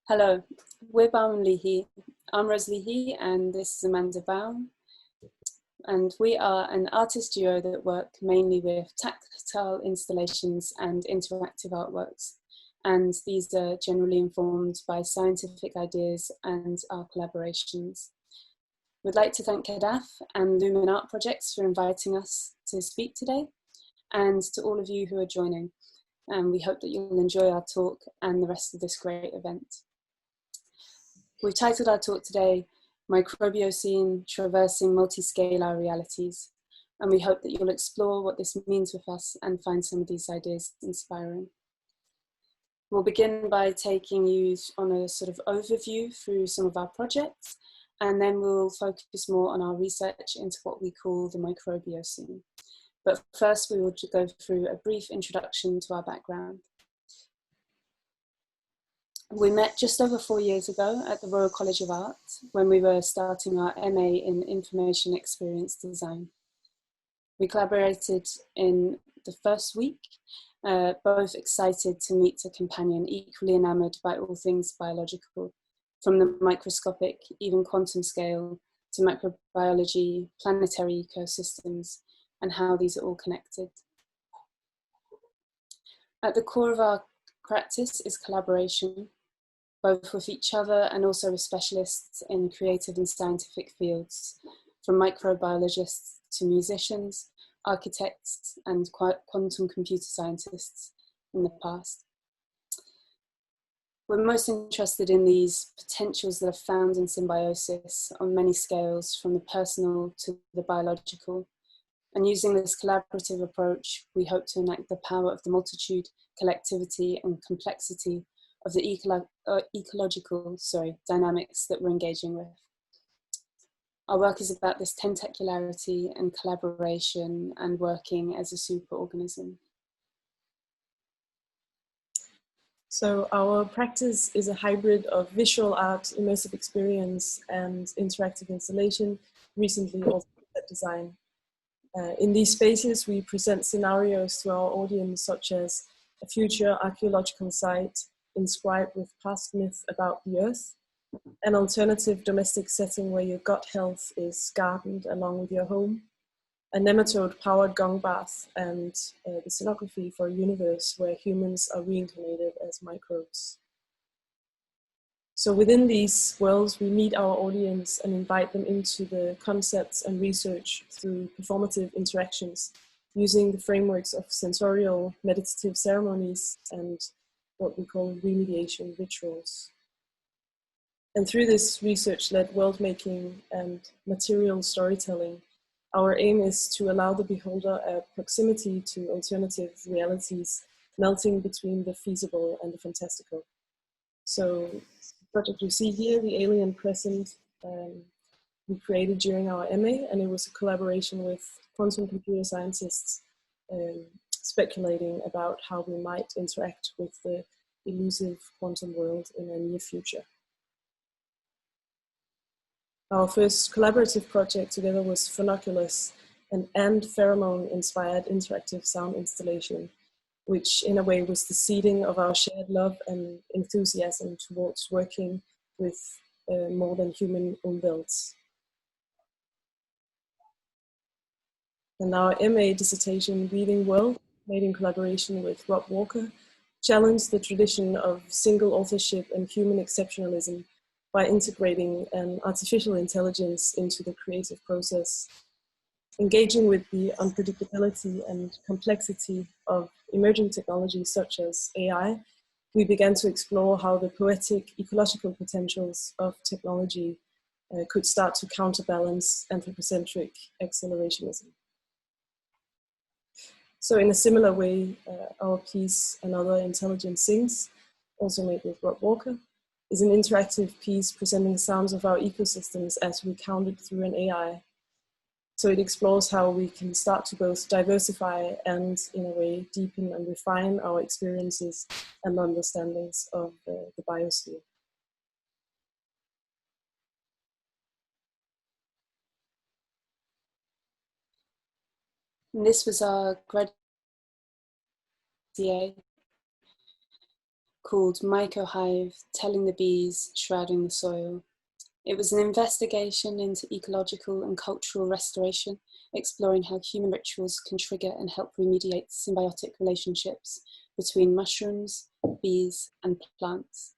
Hello, we're Baum and Leahy. I'm Rose Leahy and this is Amanda Baum. And we are an artist duo that work mainly with tactile installations and interactive artworks. And these are generally informed by scientific ideas and our collaborations. We'd like to thank CADAF and Lumen Art Projects for inviting us to speak today, and to all of you who are joining. And we hope that you'll enjoy our talk and the rest of this great event. We've titled our talk today, Microbioscene, Traversing Multiscalar Realities, and we hope that you'll explore what this means with us and find some of these ideas inspiring. We'll begin by taking you on a sort of overview through some of our projects, and then we'll focus more on our research into what we call the microbioscene. But first, we will go through a brief introduction to our background. We met just over 4 years ago at the Royal College of Art when we were starting our MA in Information Experience Design. We collaborated in the first week, both excited to meet a companion equally enamoured by all things biological, from the microscopic, even quantum scale, to microbiology, planetary ecosystems, and how these are all connected. At the core of our practice is collaboration, both with each other and also with specialists in creative and scientific fields, from microbiologists to musicians, architects, and quantum computer scientists in the past. We're most interested in these potentials that are found in symbiosis on many scales, from the personal to the biological. And using this collaborative approach, we hope to enact the power of the multitude, collectivity, and complexity of the ecological dynamics that we're engaging with. Our work is about this tentacularity and collaboration and working as a superorganism. So our practice is a hybrid of visual art, immersive experience, and interactive installation, recently also design. In these spaces, we present scenarios to our audience, such as a future archaeological site inscribed with past myth about the earth, an alternative domestic setting where your gut health is gardened along with your home, a nematode-powered gong bath, and the scenography for a universe where humans are reincarnated as microbes. So within these worlds, we meet our audience and invite them into the concepts and research through performative interactions, using the frameworks of sensorial meditative ceremonies and what we call remediation rituals. And through this research-led world-making and material storytelling, our aim is to allow the beholder a proximity to alternative realities, melting between the feasible and the fantastical. So the project you see here, the Alien Present, we created during our MA, and it was a collaboration with quantum computer scientists speculating about how we might interact with the elusive quantum world in a near future. Our first collaborative project together was Phonoculus, an ant pheromone-inspired interactive sound installation, which in a way was the seeding of our shared love and enthusiasm towards working with more than human umwelts. And our MA dissertation, Weaving World, made in collaboration with Rob Walker, challenged the tradition of single authorship and human exceptionalism by integrating an artificial intelligence into the creative process. Engaging with the unpredictability and complexity of emerging technologies such as AI, we began to explore how the poetic ecological potentials of technology could start to counterbalance anthropocentric accelerationism. So in a similar way, our piece, Another Intelligence Sings, also made with Rob Walker, is an interactive piece presenting sounds of our ecosystems as recounted through an AI. So it explores how we can start to both diversify and, in a way, deepen and refine our experiences and understandings of the biosphere. And this was our graduate DA. called Microhive, Telling the Bees, Shrouding the Soil. It was an investigation into ecological and cultural restoration, exploring how human rituals can trigger and help remediate symbiotic relationships between mushrooms, bees, and plants.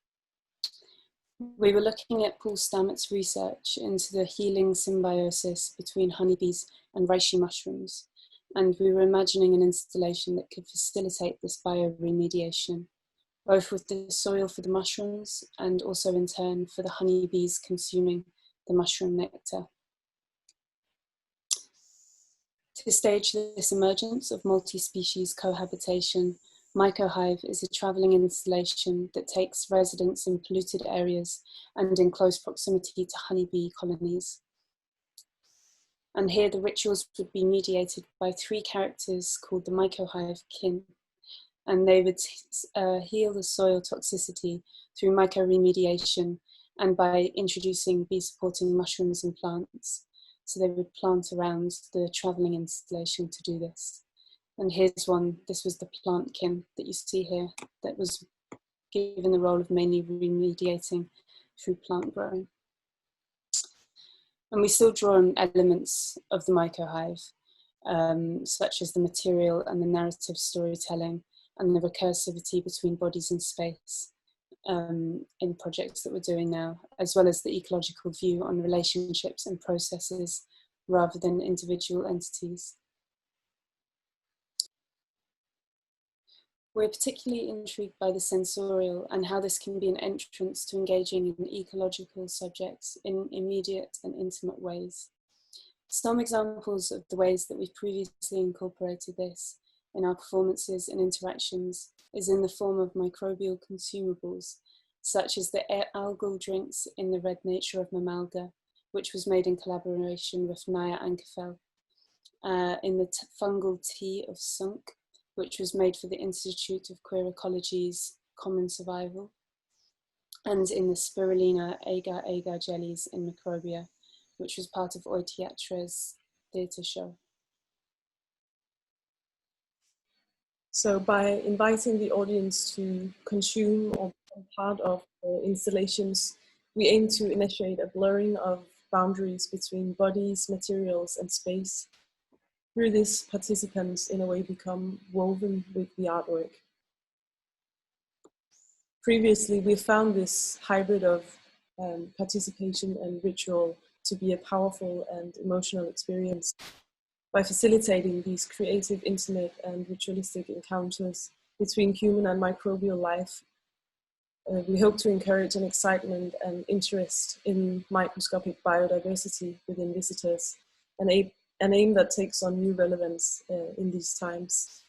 We were looking at Paul Stammett's research into the healing symbiosis between honeybees and reishi mushrooms, and we were imagining an installation that could facilitate this bioremediation, both with the soil for the mushrooms and also in turn for the honeybees consuming the mushroom nectar. To stage this emergence of multi-species cohabitation, Microhive is a travelling installation that takes residents in polluted areas and in close proximity to honeybee colonies. And here the rituals would be mediated by 3 characters called the Microhive kin, and they would heal the soil toxicity through mycoremediation and by introducing bee-supporting mushrooms and plants. So they would plant around the travelling installation to do this. And here's one, this was the plant kin that you see here that was given the role of mainly remediating through plant growing. And we still draw on elements of the microhive, such as the material and the narrative storytelling and the recursivity between bodies and space in projects that we're doing now, as well as the ecological view on relationships and processes rather than individual entities. We're particularly intrigued by the sensorial and how this can be an entrance to engaging in ecological subjects in immediate and intimate ways. Some examples of the ways that we've previously incorporated this in our performances and interactions is in the form of microbial consumables, such as the algal drinks in The Red Nature of Mamalga, which was made in collaboration with Naya Ankefel, in the fungal tea of Sunk, which was made for the Institute of Queer Ecology's Common Survival, and in the spirulina agar-agar jellies in Microbia, which was part of Oitiatre's theatre show. So by inviting the audience to consume or become part of the installations, we aim to initiate a blurring of boundaries between bodies, materials, and space. Through this, participants in a way become woven with the artwork. Previously, we found this hybrid of participation and ritual to be a powerful and emotional experience. By facilitating these creative, intimate, and ritualistic encounters between human and microbial life, we hope to encourage an excitement and interest in microscopic biodiversity within visitors, an aim that takes on new relevance in these times.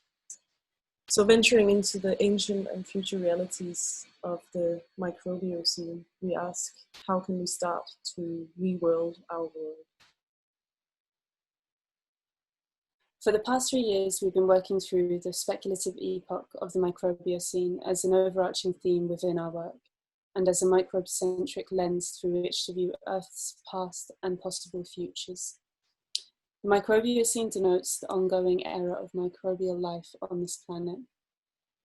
So venturing into the ancient and future realities of the Microbioscene, we ask, how can we start to reworld our world? For the past 3 years, we've been working through the speculative epoch of the Microbioscene as an overarching theme within our work, and as a microbe-centric lens through which to view Earth's past and possible futures. The Microbioscene denotes the ongoing era of microbial life on this planet,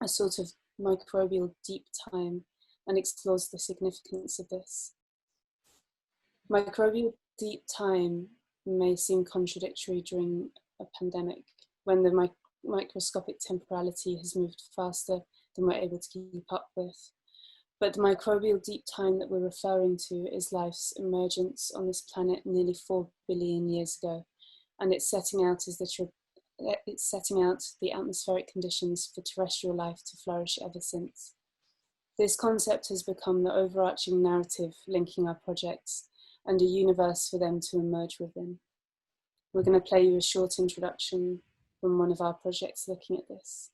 a sort of microbial deep time, and explores the significance of this. Microbial deep time may seem contradictory during a pandemic, when the microscopic temporality has moved faster than we're able to keep up with. But the microbial deep time that we're referring to is life's emergence on this planet nearly 4 billion years ago, and it's setting out the atmospheric conditions for terrestrial life to flourish ever since. This concept has become the overarching narrative linking our projects and a universe for them to emerge within. We're going to play you a short introduction from one of our projects looking at this.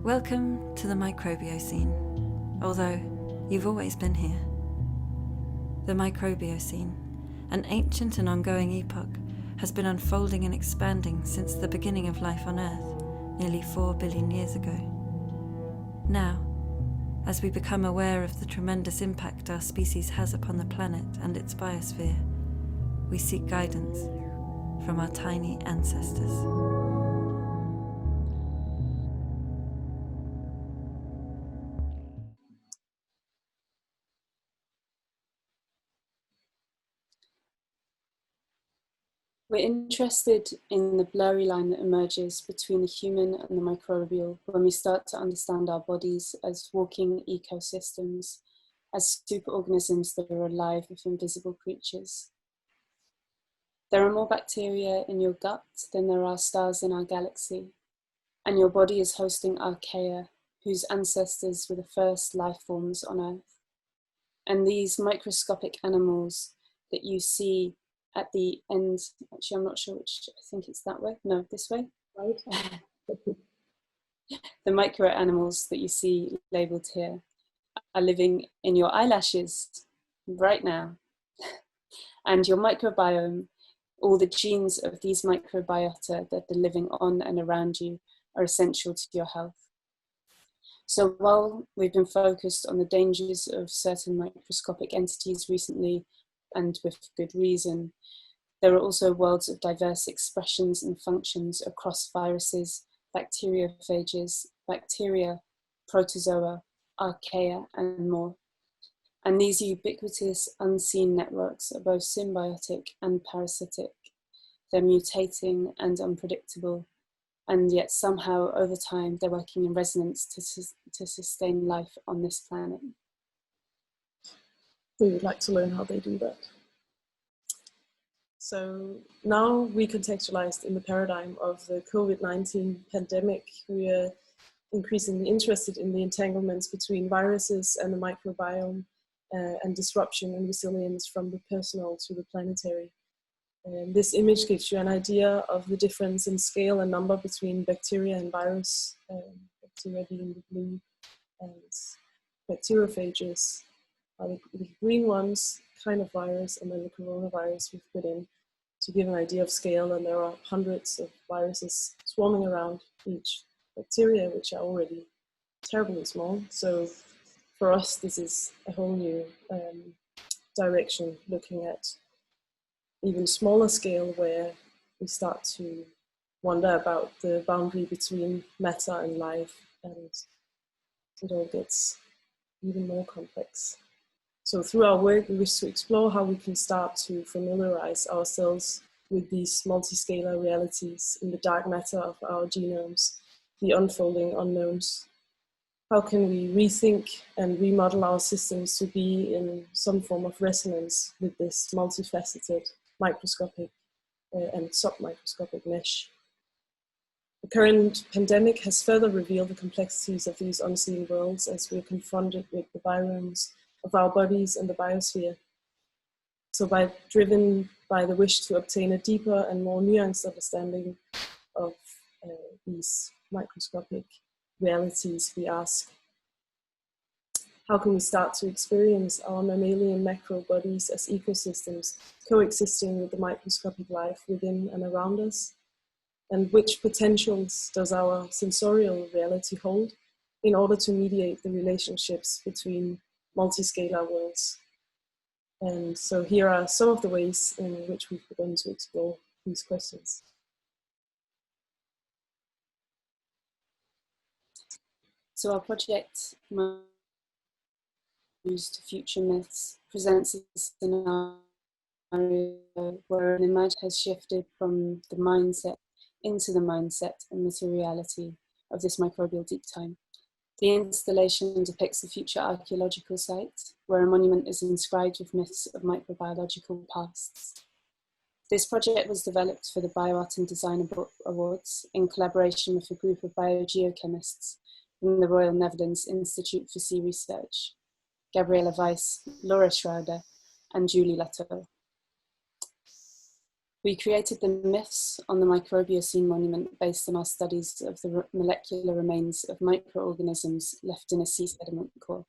Welcome to the Microbioscene, although you've always been here. The Microbioscene, an ancient and ongoing epoch, has been unfolding and expanding since the beginning of life on Earth, nearly 4 billion years ago. Now, as we become aware of the tremendous impact our species has upon the planet and its biosphere, we seek guidance from our tiny ancestors. We're interested in the blurry line that emerges between the human and the microbial when we start to understand our bodies as walking ecosystems, as superorganisms that are alive with invisible creatures. There are more bacteria in your gut than there are stars in our galaxy, and your body is hosting archaea, whose ancestors were the first life forms on Earth. And these microscopic animals that you see at the end, actually I'm not sure which, I think it's that way, no, this way. Right. The micro animals that you see labelled here are living in your eyelashes right now. And your microbiome, all the genes of these microbiota that are living on and around you are essential to your health. So while we've been focused on the dangers of certain microscopic entities recently, and with good reason, there are also worlds of diverse expressions and functions across viruses, bacteriophages, bacteria, protozoa, archaea, and more. And these ubiquitous unseen networks are both symbiotic and parasitic. They're mutating and unpredictable, and yet somehow over time they're working in resonance to sustain life on this planet. We would like to learn how they do that. So now recontextualized in the paradigm of the COVID-19 pandemic, we are increasingly interested in the entanglements between viruses and the microbiome and disruption and resilience from the personal to the planetary. And this image gives you an idea of the difference in scale and number between bacteria and virus, bacteria being the blue, and bacteriophages are the green ones, kind of virus, and then the coronavirus we've put in to give an idea of scale. And there are hundreds of viruses swarming around each bacteria, which are already terribly small. So for us, this is a whole new direction, looking at even smaller scale, where we start to wonder about the boundary between matter and life, and it all gets even more complex. So through our work, we wish to explore how we can start to familiarize ourselves with these multi-scalar realities in the dark matter of our genomes, the unfolding unknowns. How can we rethink and remodel our systems to be in some form of resonance with this multifaceted, microscopic and submicroscopic mesh? The current pandemic has further revealed the complexities of these unseen worlds as we're confronted with the biomes of our bodies and the biosphere. So driven by the wish to obtain a deeper and more nuanced understanding of these microscopic realities, we ask, how can we start to experience our mammalian macro bodies as ecosystems coexisting with the microscopic life within and around us? And which potentials does our sensorial reality hold in order to mediate the relationships between multi-scalar worlds? And so here are some of the ways in which we've begun to explore these questions. So our project, Used to Future Myths, presents a scenario where an image has shifted from the mindset into the mindset and materiality of this microbial deep time. The installation depicts a future archaeological site where a monument is inscribed with myths of microbiological pasts. This project was developed for the BioArt and Design Awards in collaboration with a group of biogeochemists from the Royal Netherlands Institute for Sea Research, Gabriella Weiss, Laura Schroeder, and Julie Latto. We created the myths on the Microbioscene monument based on our studies of the molecular remains of microorganisms left in a sea sediment core.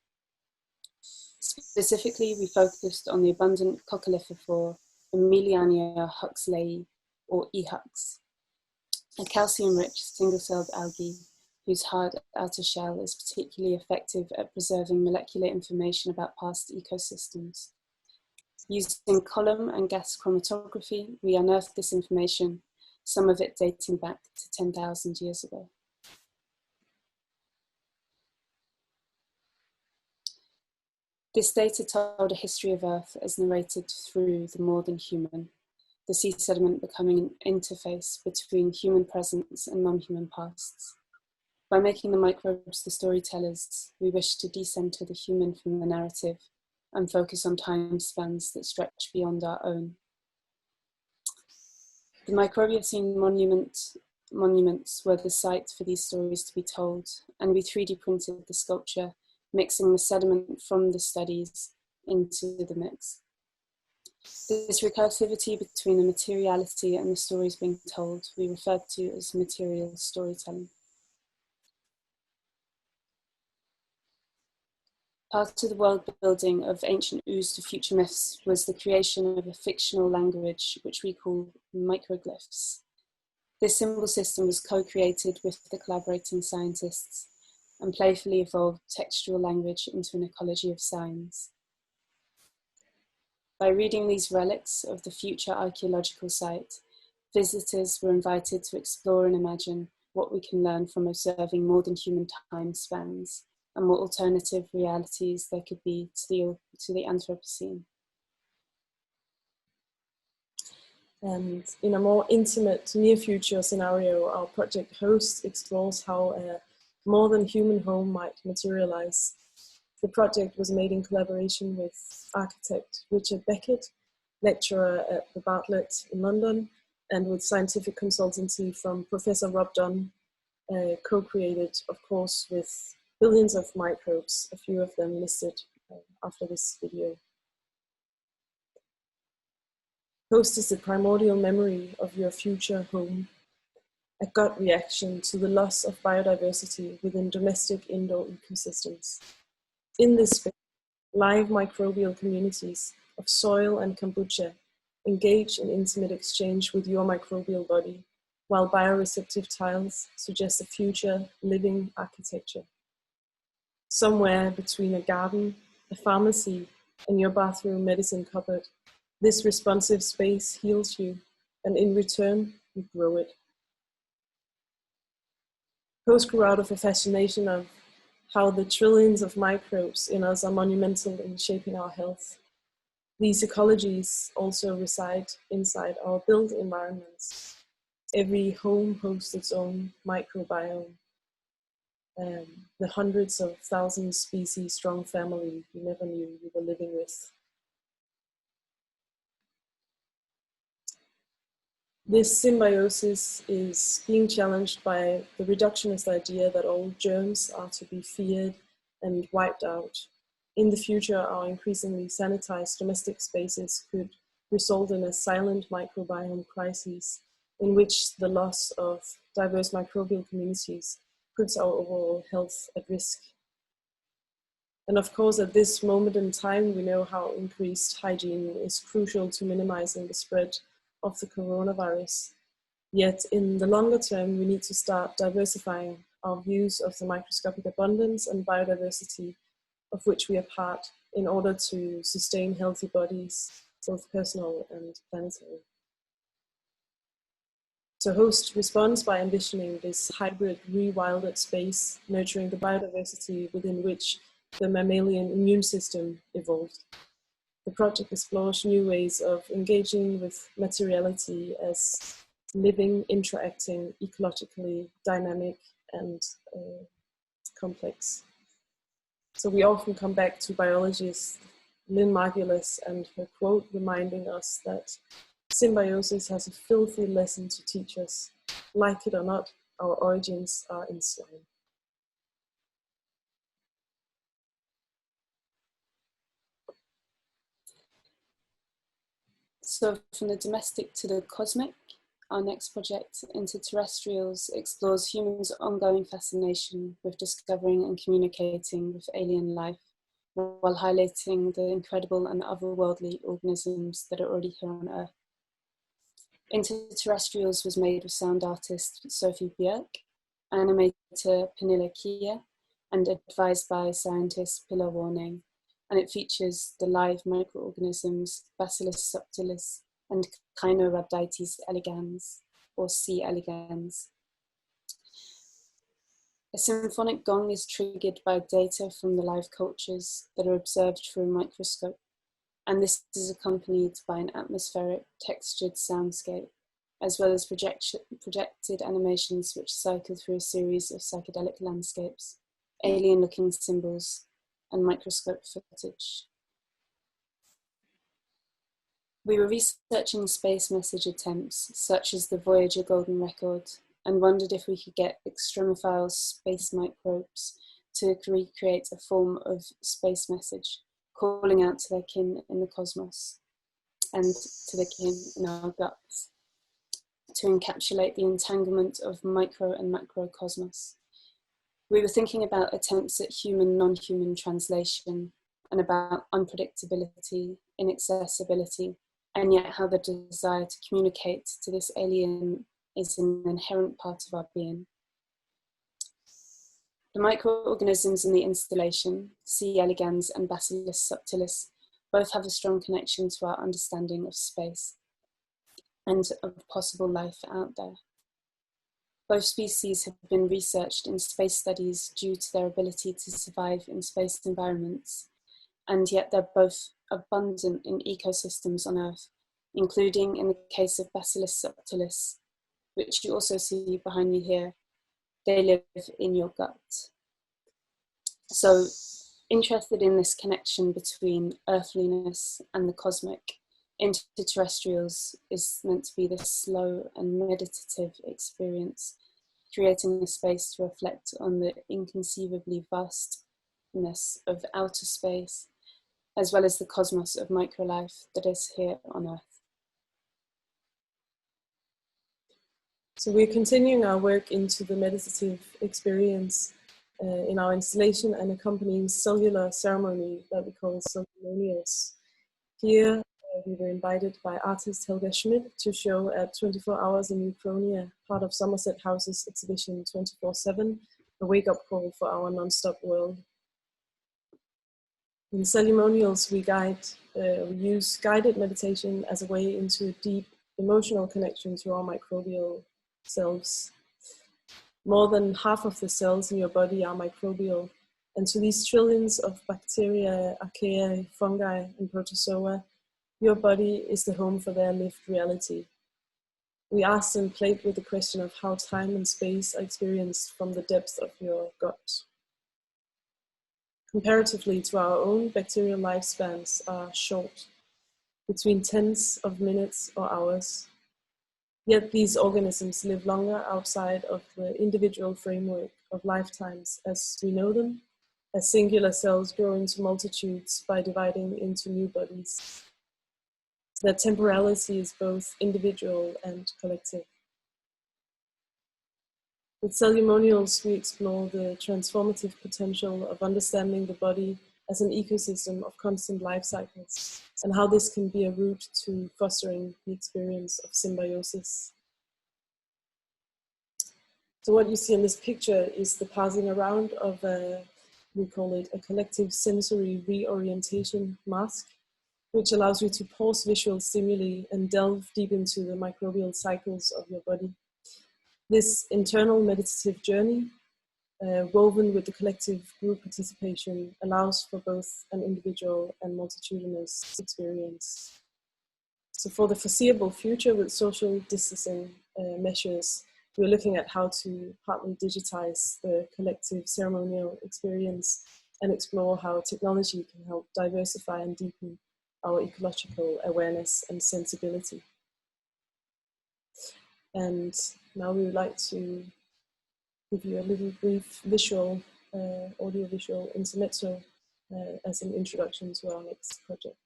Specifically, we focused on the abundant coccolithophore Emiliania huxleyi, or EHUX, a calcium-rich single-celled algae whose hard outer shell is particularly effective at preserving molecular information about past ecosystems. Using column and gas chromatography, we unearthed this information, some of it dating back to 10,000 years ago. This data told a history of Earth as narrated through the more than human, the sea sediment becoming an interface between human presence and non-human pasts. By making the microbes the storytellers, we wish to decenter the human from the narrative and focus on time spans that stretch beyond our own. The Microbioscene monuments were the site for these stories to be told, and we 3D printed the sculpture, mixing the sediment from the studies into the mix. This recursivity between the materiality and the stories being told, we referred to as material storytelling. Part of the world building of ancient ooze to future myths was the creation of a fictional language, which we call microglyphs. This symbol system was co-created with the collaborating scientists and playfully evolved textual language into an ecology of signs. By reading these relics of the future archaeological site, visitors were invited to explore and imagine what we can learn from observing more than human time spans, and what alternative realities there could be to the Anthropocene. And in a more intimate near future scenario, our project host explores how a more than human home might materialize. The project was made in collaboration with architect Richard Beckett, lecturer at the Bartlett in London, and with scientific consultancy from Professor Rob Dunn, co-created, of course, with billions of microbes, a few of them listed after this video. Host is the primordial memory of your future home, a gut reaction to the loss of biodiversity within domestic indoor ecosystems. In this space, live microbial communities of soil and kombucha engage in intimate exchange with your microbial body, while bioreceptive tiles suggest a future living architecture. Somewhere between a garden, a pharmacy, and your bathroom medicine cupboard, this responsive space heals you, and in return, you grow it. Host grew out of a fascination of how the trillions of microbes in us are monumental in shaping our health. These ecologies also reside inside our built environments. Every home hosts its own microbiome. The hundreds of thousands species strong family you never knew you were living with. This symbiosis is being challenged by the reductionist idea that all germs are to be feared and wiped out. In the future, our increasingly sanitized domestic spaces could result in a silent microbiome crisis in which the loss of diverse microbial communities puts our overall health at risk. And of course, at this moment in time, we know how increased hygiene is crucial to minimizing the spread of the coronavirus. Yet in the longer term, we need to start diversifying our views of the microscopic abundance and biodiversity of which we are part in order to sustain healthy bodies, both personal and planetary. So Host responds by envisioning this hybrid rewilded space, nurturing the biodiversity within which the mammalian immune system evolved. The project explores new ways of engaging with materiality as living, interacting, ecologically dynamic and complex. So we often come back to biologist Lynn Margulis and her quote reminding us that symbiosis has a filthy lesson to teach us. Like it or not, our origins are in slime. So from the domestic to the cosmic, our next project, Into Terrestrials, explores humans' ongoing fascination with discovering and communicating with alien life, while highlighting the incredible and otherworldly organisms that are already here on Earth. Into Terrestrials was made with sound artist Sophie Björk, animator Pernilla Kia, and advised by scientist Pilar Warning, and it features the live microorganisms Bacillus subtilis and Caenorhabditis elegans, or C. elegans. A symphonic gong is triggered by data from the live cultures that are observed through a microscope. and this is accompanied by an atmospheric textured soundscape, as well as projected animations which cycle through a series of psychedelic landscapes, alien-looking symbols, and microscope footage. We were researching space message attempts, such as the Voyager Golden Record, and wondered if we could get extremophile space microbes to recreate a form of space message, calling out to their kin in the cosmos and to their kin in our guts, to encapsulate the entanglement of micro and macrocosmos. We were thinking about attempts at human, non-human translation and about unpredictability, inaccessibility, and yet how the desire to communicate to this alien is an inherent part of our being. The microorganisms in the installation, C. elegans and Bacillus subtilis, both have a strong connection to our understanding of space and of possible life out there. Both species have been researched in space studies due to their ability to survive in space environments, and yet they're both abundant in ecosystems on Earth, including in the case of Bacillus subtilis, which you also see behind me here. They live in your gut. So, interested in this connection between earthliness and the cosmic, Terrestrials is meant to be this slow and meditative experience, creating a space to reflect on the inconceivably vastness of outer space, as well as the cosmos of microlife that is here on Earth. So we're continuing our work into the meditative experience in our installation and accompanying cellular ceremony that we call ceremonials. Here we were invited by artist Helga Schmidt to show at 24 Hours in Uchronia, part of Somerset House's exhibition 24/7, a wake-up call for our non-stop world. In ceremonials, we use guided meditation as a way into a deep emotional connection to our microbial selves. More than half of the cells in your body are microbial, and to these trillions of bacteria, archaea, fungi, and protozoa, your body is the home for their lived reality. We asked and played with the question of how time and space are experienced from the depth of your gut. Comparatively to our own, bacterial lifespans are short, between tens of minutes or hours. Yet these organisms live longer outside of the individual framework of lifetimes as we know them, as singular cells grow into multitudes by dividing into new bodies. Their temporality is both individual and collective. With ceremonials, we explore the transformative potential of understanding the body as an ecosystem of constant life cycles, and how this can be a route to fostering the experience of symbiosis. So what you see in this picture is the passing around of we call it a collective sensory reorientation mask, which allows you to pause visual stimuli and delve deep into the microbial cycles of your body. This internal meditative journey, woven with the collective group participation, allows for both an individual and multitudinous experience. So for the foreseeable future, with social distancing measures, we're looking at how to partly digitize the collective ceremonial experience and explore how technology can help diversify and deepen our ecological awareness and sensibility. And now we would like to give you a little brief visual, audio-visual intermezzo as an introduction to our next project.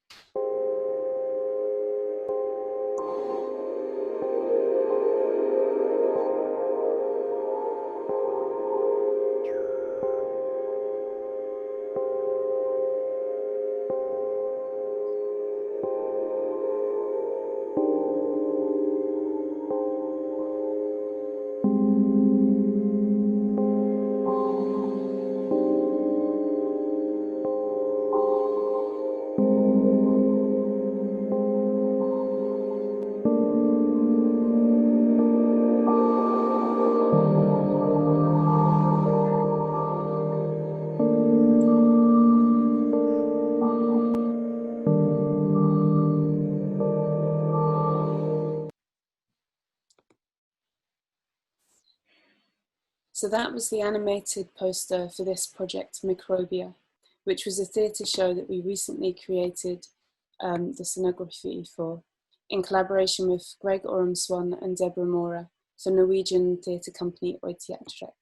So that was the animated poster for this project, Microbia, which was a theatre show that we recently created the scenography for, in collaboration with Greg Ormswan and Deborah Mora for Norwegian theatre company Oiteatret.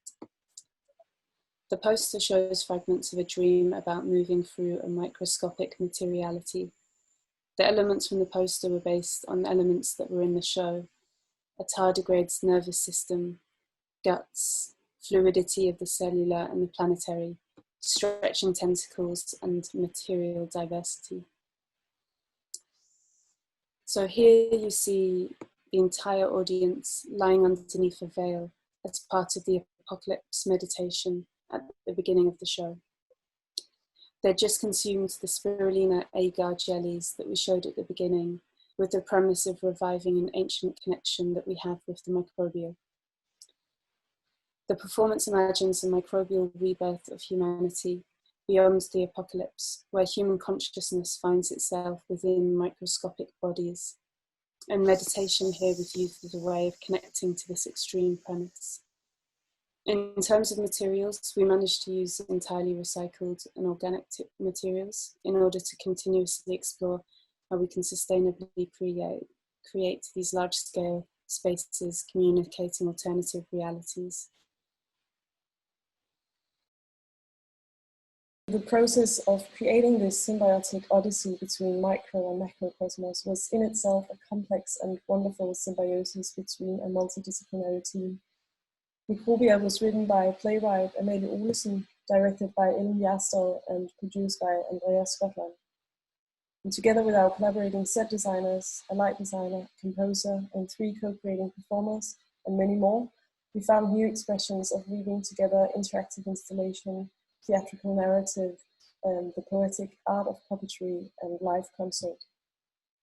The poster shows fragments of a dream about moving through a microscopic materiality. The elements from the poster were based on elements that were in the show: a tardigrade's nervous system, guts, fluidity of the cellular and the planetary, stretching tentacles, and material diversity. So here you see the entire audience lying underneath a veil as part of the apocalypse meditation at the beginning of the show. They're just consumed the spirulina agar jellies that we showed at the beginning, with the premise of reviving an ancient connection that we have with the microbial. The performance imagines the microbial rebirth of humanity beyond the apocalypse, where human consciousness finds itself within microscopic bodies. And meditation here with youth is a way of connecting to this extreme premise. In terms of materials, we managed to use entirely recycled and organic materials in order to continuously explore how we can sustainably create these large-scale spaces communicating alternative realities. The process of creating this symbiotic odyssey between micro and macrocosmos was in itself a complex and wonderful symbiosis between a multidisciplinary team. Microbia was written by playwright Amalie Olesen, directed by Ellen Yastel, and produced by Andrea Scotland. And together with our collaborating set designers, a light designer, composer, and 3 co-creating performers, and many more, we found new expressions of weaving together interactive installation, theatrical narrative, and the poetic art of puppetry and live concert.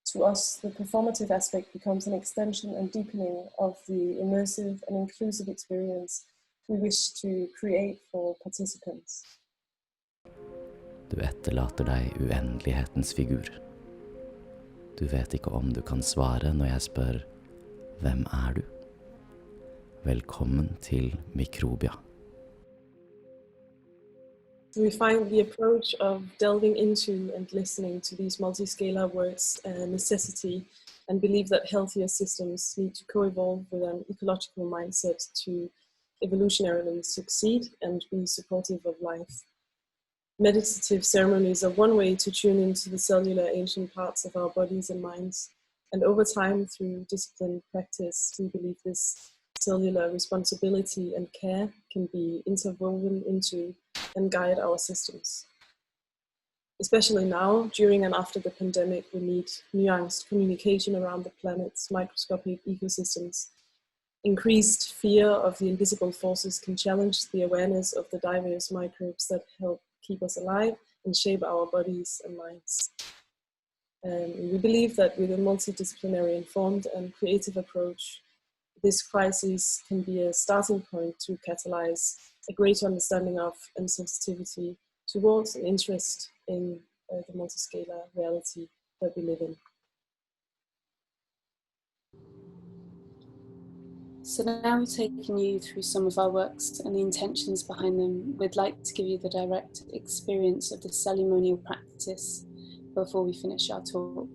To us, the performative aspect becomes an extension and deepening of the immersive and inclusive experience we wish to create for participants. Du etterlater deg uendelighetens figur. Du vet ikke om du kan svare når jeg spør, hvem er du? Velkommen til Microbia. We find the approach of delving into and listening to these multi-scalar words a necessity, and believe that healthier systems need to co-evolve with an ecological mindset to evolutionarily succeed and be supportive of life. Meditative ceremonies are one way to tune into the cellular ancient parts of our bodies and minds, and over time, through disciplined practice, we believe this cellular responsibility and care can be interwoven into and guide our systems. Especially now, during and after the pandemic, we need nuanced communication around the planet's microscopic ecosystems. Increased fear of the invisible forces can challenge the awareness of the diverse microbes that help keep us alive and shape our bodies and minds. We believe that with a multidisciplinary, informed and creative approach, this crisis can be a starting point to catalyze a greater understanding of and sensitivity towards an interest in the multiscalar reality that we live in. So now we've taken you through some of our works and the intentions behind them. We'd like to give you the direct experience of the ceremonial practice before we finish our talk.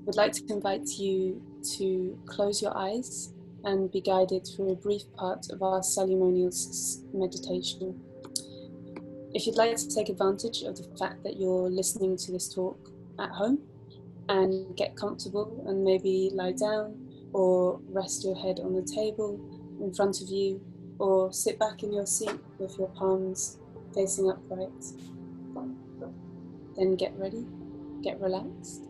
We'd like to invite you to close your eyes and be guided through a brief part of our ceremonial meditation. If you'd like to take advantage of the fact that you're listening to this talk at home and get comfortable and maybe lie down or rest your head on the table in front of you, or sit back in your seat with your palms facing upright, then get ready, get relaxed,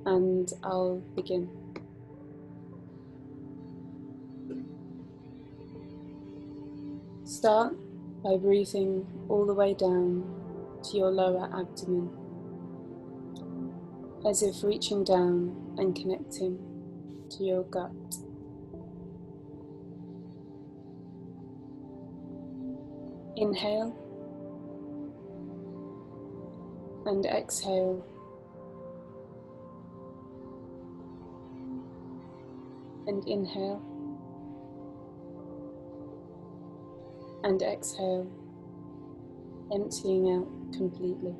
and I'll begin. Start by breathing all the way down to your lower abdomen, as if reaching down and connecting to your gut. Inhale and exhale. And inhale And exhale, emptying out completely.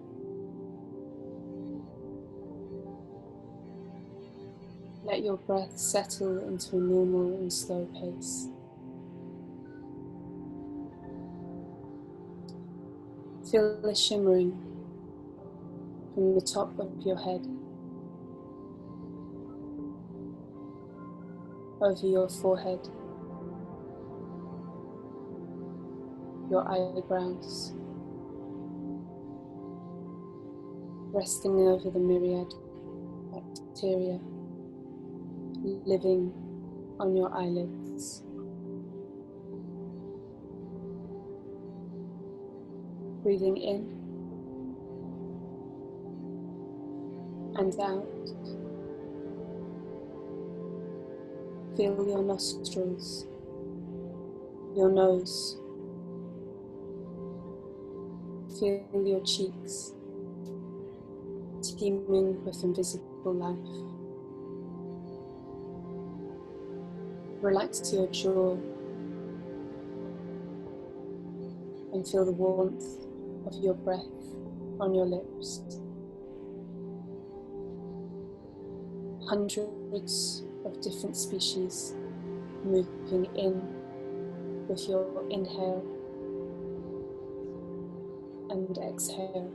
Let your breath settle into a normal and slow pace. Feel the shimmering from the top of your head over your forehead, your eyebrows, resting over the myriad bacteria living on your eyelids. Breathing in and out. Feel your nostrils, your nose. Feel your cheeks teeming with invisible life. Relax your jaw and feel the warmth of your breath on your lips. Hundreds of different species moving in with your inhale and exhale.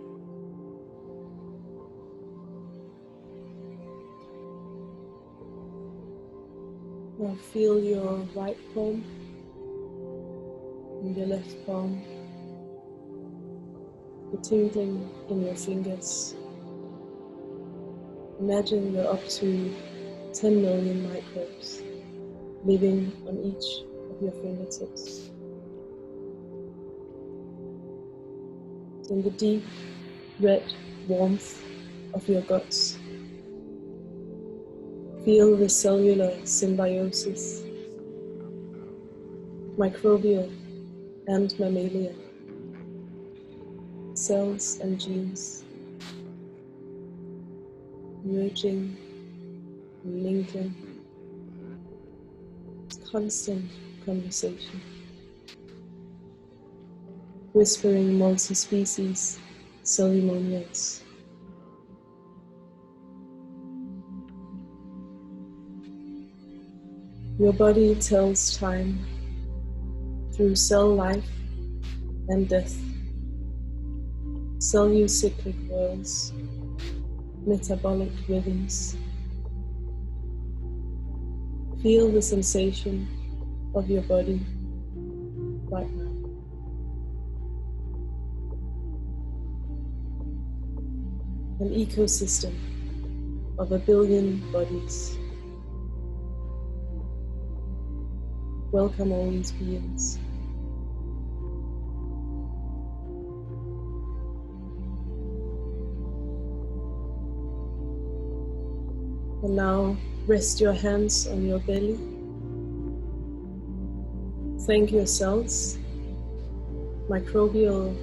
Now feel your right palm and your left palm, the tingling in your fingers. Imagine you're up to 10 million microbes living on each of your fingertips. In the deep red warmth of your guts, feel the cellular symbiosis, microbial and mammalian, cells and genes, merging and linking, constant conversation, whispering multi-species ceremonials. Your body tells time through cell life and death, cellular-cyclic whirls, metabolic rhythms. Feel the sensation of your body right now. An ecosystem of 1 billion bodies. Welcome all these beings. And now rest your hands on your belly. Thank your cells, microbial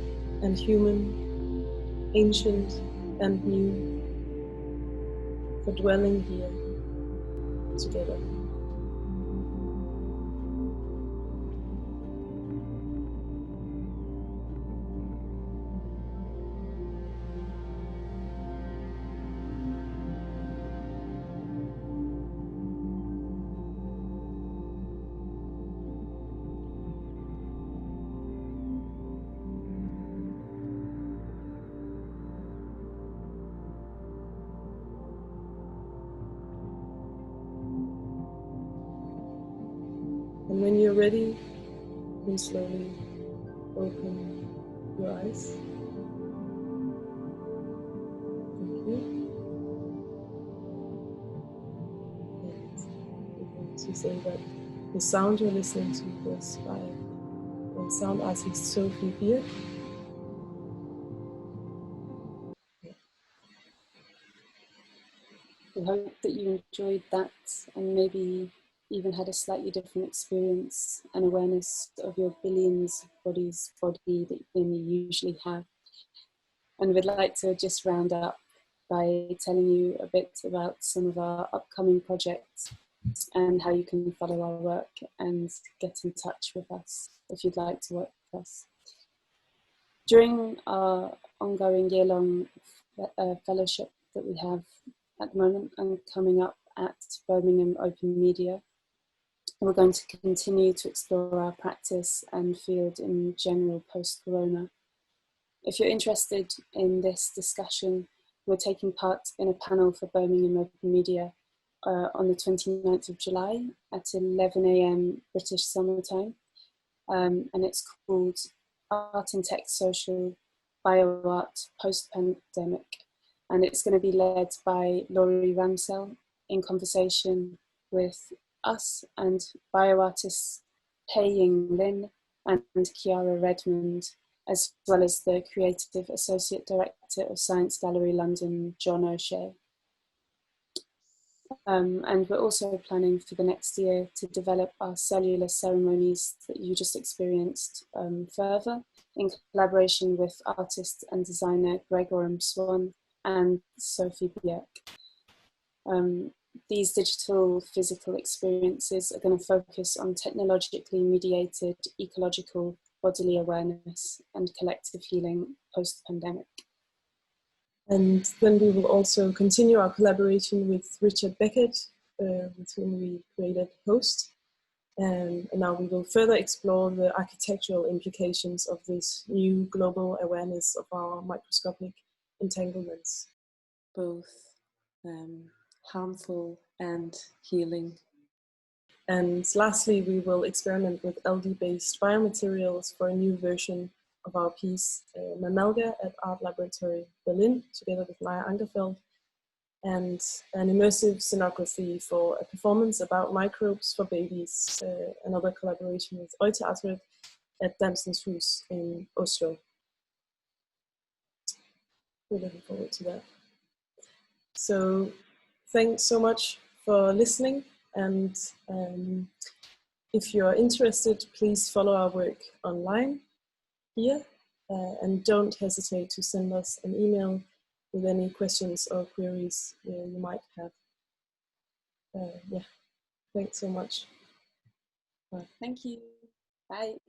and human, ancient and new, for dwelling here together. And when you're ready, you can slowly open your eyes. Thank you. And we're going to say that the sound you're listening to was by the sound artist Sophie Beer. We hope that you enjoyed that and maybe even had a slightly different experience and awareness of your billions of body that you usually have. And we'd like to just round up by telling you a bit about some of our upcoming projects and how you can follow our work and get in touch with us if you'd like to work us. During our ongoing year-long fellowship that we have at the moment and coming up at Birmingham Open Media, we're going to continue to explore our practice and field in general post-corona. If you're interested in this discussion, we're taking part in a panel for Birmingham Open Media on the 29th of July at 11 AM British Summer Time. And it's called Art and Tech Social BioArt Post-Pandemic. And it's going to be led by Laurie Ramsell in conversation with us and bioartists Pei Ying Lin and Chiara Redmond, as well as the Creative Associate Director of Science Gallery London, John O'Shea. And we're also planning for the next year to develop our cellular ceremonies that you just experienced further in collaboration with artist and designer Gregor Swan and Sophie Bjerk. These digital physical experiences are going to focus on technologically mediated ecological bodily awareness and collective healing post-pandemic. And then we will also continue our collaboration with Richard Beckett, with whom we created Host. And now we will further explore the architectural implications of this new global awareness of our microscopic entanglements. Both harmful and healing. And lastly, we will experiment with LD-based biomaterials for a new version of our piece, Mammalga, at Art Laboratory Berlin, together with Maya Angerfeld, and an immersive scenography for a performance about microbes for babies, another collaboration with Øyteatret at Damsens Hus in Oslo. We're looking forward to that. So thanks so much for listening, and if you're interested, please follow our work online here, and don't hesitate to send us an email with any questions or queries you might have. Yeah, thanks so much. Bye. Thank you. Bye.